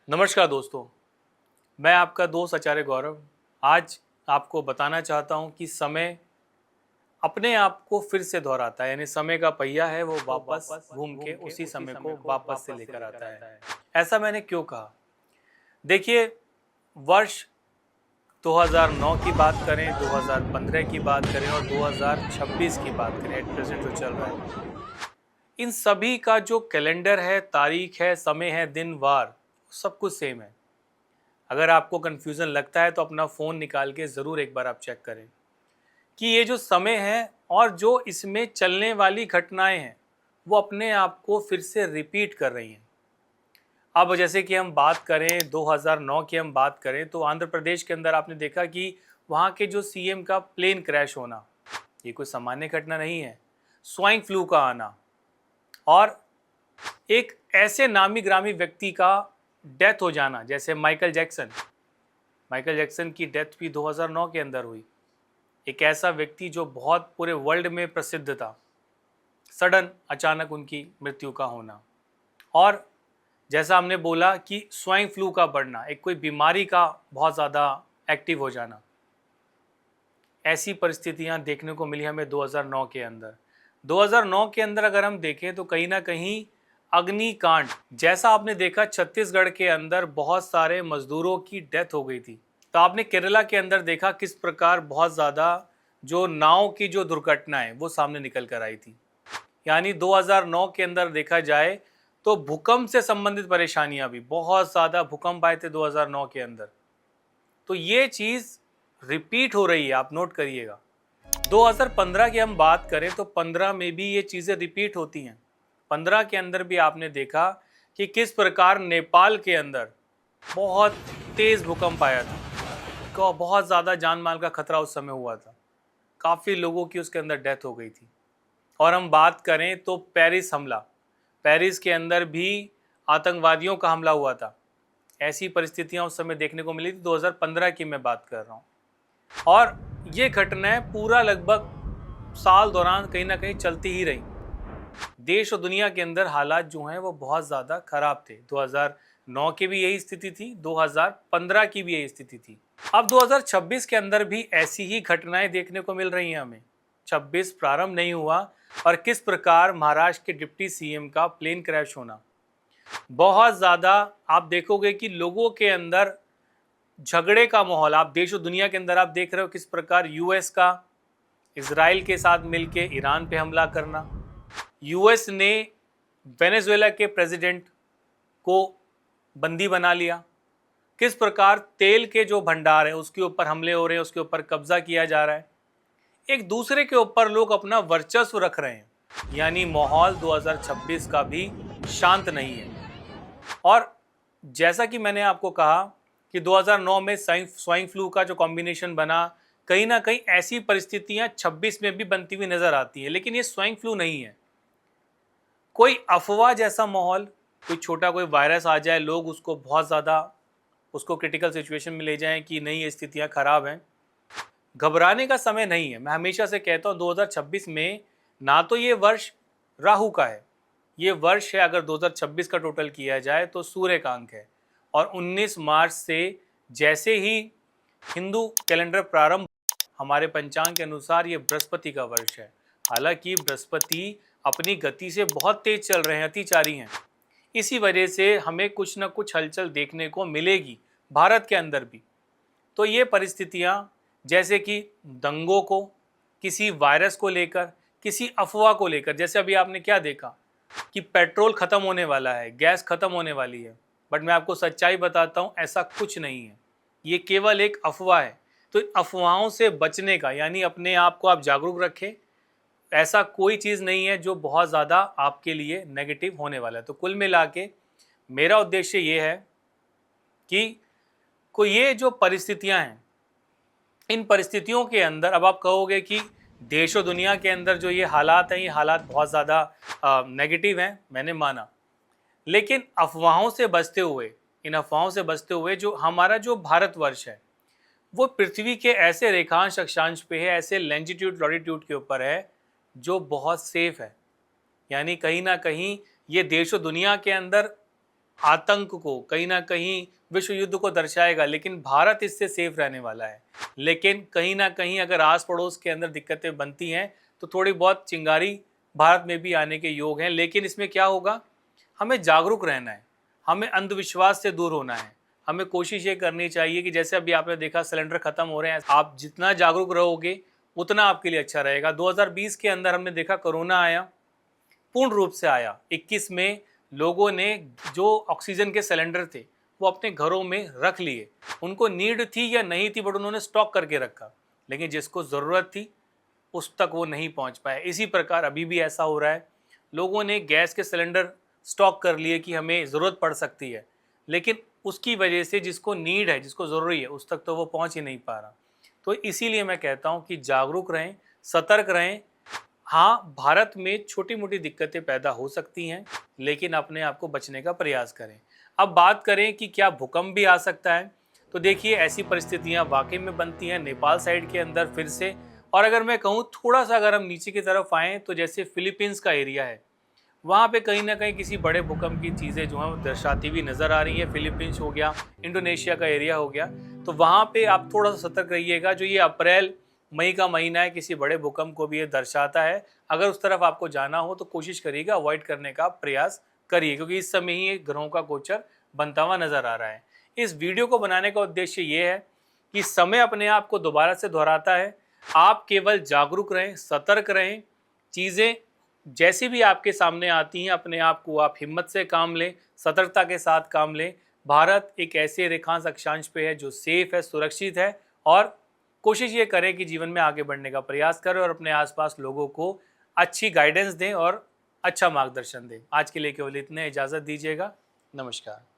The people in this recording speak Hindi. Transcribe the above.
नमस्कार दोस्तों, मैं आपका दोस्त आचार्य गौरव। आज आपको बताना चाहता हूं कि समय अपने आप को फिर से दोहराता है, यानी समय का पहिया है वो वापस घूम के उसी समय को वापस से लेकर आता है। ऐसा मैंने क्यों कहा? देखिए, वर्ष 2009 की बात करें, 2015 की बात करें और 2026 की बात करें, एट प्रेजेंट जो चल रहा है, इन सभी का जो कैलेंडर है, तारीख है, समय है, दिन वार, सब कुछ सेम है। अगर आपको कन्फ्यूज़न लगता है तो अपना फ़ोन निकाल के ज़रूर एक बार आप चेक करें कि ये जो समय है और जो इसमें चलने वाली घटनाएं हैं वो अपने आप को फिर से रिपीट कर रही हैं। अब जैसे कि हम बात करें 2009 की हम बात करें तो आंध्र प्रदेश के अंदर आपने देखा कि वहाँ के जो सीएम का प्लेन क्रैश होना, ये कोई सामान्य घटना नहीं है। स्वाइन फ्लू का आना और एक ऐसे नामी ग्रामी व्यक्ति का डेथ हो जाना, जैसे माइकल जैक्सन की डेथ भी 2009 के अंदर हुई। एक ऐसा व्यक्ति जो बहुत पूरे वर्ल्ड में प्रसिद्ध था, सडन अचानक उनकी मृत्यु का होना। और जैसा हमने बोला कि स्वाइन फ्लू का बढ़ना, एक कोई बीमारी का बहुत ज़्यादा एक्टिव हो जाना, ऐसी परिस्थितियां देखने को मिली हमें 2009 के अंदर। 2009 के अंदर अगर हम देखें तो कहीं ना कहीं अग्निकांड जैसा आपने देखा, छत्तीसगढ़ के अंदर बहुत सारे मजदूरों की डेथ हो गई थी। तो आपने केरला के अंदर देखा किस प्रकार बहुत ज़्यादा जो नाव की जो दुर्घटनाएं वो सामने निकल कर आई थी। यानी 2009 के अंदर देखा जाए तो भूकंप से संबंधित परेशानियां भी, बहुत ज़्यादा भूकंप आए थे 2009 के अंदर। तो ये चीज़ रिपीट हो रही है, आप नोट करिएगा। 2015 की हम बात करें तो 15 में भी ये चीज़ें रिपीट होती हैं। 15 के अंदर भी आपने देखा कि किस प्रकार नेपाल के अंदर बहुत तेज़ भूकंप आया था, का बहुत ज़्यादा जान माल का खतरा उस समय हुआ था, काफ़ी लोगों की उसके अंदर डेथ हो गई थी। और हम बात करें तो पेरिस के अंदर भी आतंकवादियों का हमला हुआ था। ऐसी परिस्थितियां उस समय देखने को मिली थी, 2015 की मैं बात कर रहा हूँ। और ये घटनाएं पूरा लगभग साल दौरान कहीं ना कहीं चलती ही रही। देश और दुनिया के अंदर हालात जो हैं वो बहुत ज़्यादा खराब थे। 2009 की भी यही स्थिति थी, 2015 की भी यही स्थिति थी। अब 2026 के अंदर भी ऐसी ही घटनाएं देखने को मिल रही हैं हमें। 26 प्रारंभ नहीं हुआ और किस प्रकार महाराष्ट्र के डिप्टी सीएम का प्लेन क्रैश होना, बहुत ज़्यादा आप देखोगे कि लोगों के अंदर झगड़े का माहौल, आप देश और दुनिया के अंदर आप देख रहे हो किस प्रकार यूएस का इजराइल के साथ मिलके ईरान पे हमला करना, यूएस ने वेनेजुएला के प्रेसिडेंट को बंदी बना लिया, किस प्रकार तेल के जो भंडार है उसके ऊपर हमले हो रहे हैं, उसके ऊपर कब्जा किया जा रहा है, एक दूसरे के ऊपर लोग अपना वर्चस्व रख रहे हैं। यानी माहौल 2026 का भी शांत नहीं है। और जैसा कि मैंने आपको कहा कि 2009 में स्वाइन फ्लू का जो कॉम्बिनेशन बना, कहीं ना कहीं ऐसी परिस्थितियां 26 में भी बनती हुई नजर आती हैं। लेकिन ये स्वाइन फ्लू नहीं है, कोई अफवाह जैसा माहौल, कोई छोटा कोई वायरस आ जाए, लोग उसको बहुत ज़्यादा उसको क्रिटिकल सिचुएशन में ले जाएं कि नहीं ये स्थितियां खराब हैं। घबराने का समय नहीं है। मैं हमेशा से कहता हूँ 2026 में ना तो ये वर्ष राहु का है, ये वर्ष है अगर 2026 का टोटल किया जाए तो सूर्य का अंक है। और 19 मार्च से जैसे ही हिंदू कैलेंडर प्रारंभ, हमारे पंचांग के अनुसार ये बृहस्पति का वर्ष है। हालांकि बृहस्पति अपनी गति से बहुत तेज चल रहे हैं, अतिचारी हैं। इसी वजह से हमें कुछ ना कुछ हलचल देखने को मिलेगी भारत के अंदर भी। तो ये परिस्थितियां जैसे कि दंगों को, किसी वायरस को लेकर, किसी अफवाह को लेकर, जैसे अभी आपने क्या देखा कि पेट्रोल ख़त्म होने वाला है, गैस ख़त्म होने वाली है, बट मैं आपको सच्चाई बताता हूँ, ऐसा कुछ नहीं है, ये केवल एक अफवाह है। तो अफवाहों से बचने का, यानी अपने आप को आप जागरूक रखें। ऐसा कोई चीज़ नहीं है जो बहुत ज़्यादा आपके लिए नेगेटिव होने वाला है। तो कुल मिला के मेरा उद्देश्य ये है कि कोई ये जो परिस्थितियां हैं, इन परिस्थितियों के अंदर अब आप कहोगे कि देश और दुनिया के अंदर जो ये हालात हैं, ये हालात बहुत ज़्यादा नेगेटिव हैं, मैंने माना। लेकिन अफवाहों से बचते हुए, इन अफवाहों से बचते हुए जो हमारा जो भारतवर्ष है वो पृथ्वी के ऐसे रेखांश अक्षांश पे है, ऐसे लैंजिट्यूड लॉटिट्यूड के ऊपर है जो बहुत सेफ है। यानी कहीं ना कहीं ये देश और दुनिया के अंदर आतंक को, कहीं ना कहीं विश्व युद्ध को दर्शाएगा, लेकिन भारत इससे सेफ रहने वाला है। लेकिन कहीं ना कहीं अगर आस पड़ोस के अंदर दिक्कतें बनती हैं तो थोड़ी बहुत चिंगारी भारत में भी आने के योग हैं। लेकिन इसमें क्या होगा, हमें जागरूक रहना है, हमें अंधविश्वास से दूर होना है। हमें कोशिश ये करनी चाहिए कि जैसे अभी आपने देखा सिलेंडर खत्म हो रहे हैं, आप जितना जागरूक रहोगे उतना आपके लिए अच्छा रहेगा। 2020 के अंदर हमने देखा कोरोना आया, पूर्ण रूप से आया। 21 में लोगों ने जो ऑक्सीजन के सिलेंडर थे वो अपने घरों में रख लिए। उनको नीड थी या नहीं थी, बट उन्होंने स्टॉक करके रखा। लेकिन जिसको ज़रूरत थी उस तक वो नहीं पहुंच पाए। इसी प्रकार अभी भी ऐसा हो रहा है, लोगों ने गैस के सिलेंडर स्टॉक कर लिए कि हमें ज़रूरत पड़ सकती है, लेकिन उसकी वजह से जिसको नीड है, जिसको ज़रूरी है, उस तक तो वो पहुंच ही नहीं पा रहा। तो इसीलिए मैं कहता हूं कि जागरूक रहें, सतर्क रहें। हाँ, भारत में छोटी मोटी दिक्कतें पैदा हो सकती हैं, लेकिन अपने आप को बचने का प्रयास करें। अब बात करें कि क्या भूकंप भी आ सकता है, तो देखिए ऐसी परिस्थितियां वाकई में बनती हैं नेपाल साइड के अंदर फिर से। और अगर मैं कहूँ थोड़ा सा अगर हम नीचे की तरफ आएँ तो जैसे फिलीपींस का एरिया है, वहाँ पे कहीं ना कहीं किसी बड़े भूकंप की चीज़ें जो हैं वो दर्शाती हुई नज़र आ रही हैं। फिलीपींस हो गया, इंडोनेशिया का एरिया हो गया, तो वहाँ पे आप थोड़ा सा सतर्क रहिएगा। जो ये अप्रैल मई का महीना है, किसी बड़े भूकंप को भी ये दर्शाता है। अगर उस तरफ आपको जाना हो तो कोशिश करिएगा, अवॉइड करने का प्रयास करिए, क्योंकि इस समय ही एक ग्रहों का गोचर बनता हुआ नज़र आ रहा है। इस वीडियो को बनाने का उद्देश्य ये है कि समय अपने आप को दोबारा से दोहराता है। आप केवल जागरूक रहें, सतर्क रहें। चीज़ें जैसी भी आपके सामने आती हैं, अपने आप को आप हिम्मत से काम लें, सतर्कता के साथ काम लें। भारत एक ऐसे रेखांश अक्षांश पे है जो सेफ है, सुरक्षित है, और कोशिश ये करें कि जीवन में आगे बढ़ने का प्रयास करें और अपने आसपास लोगों को अच्छी गाइडेंस दें और अच्छा मार्गदर्शन दें। आज के लिए केवल इतने, इजाज़त दीजिएगा। नमस्कार।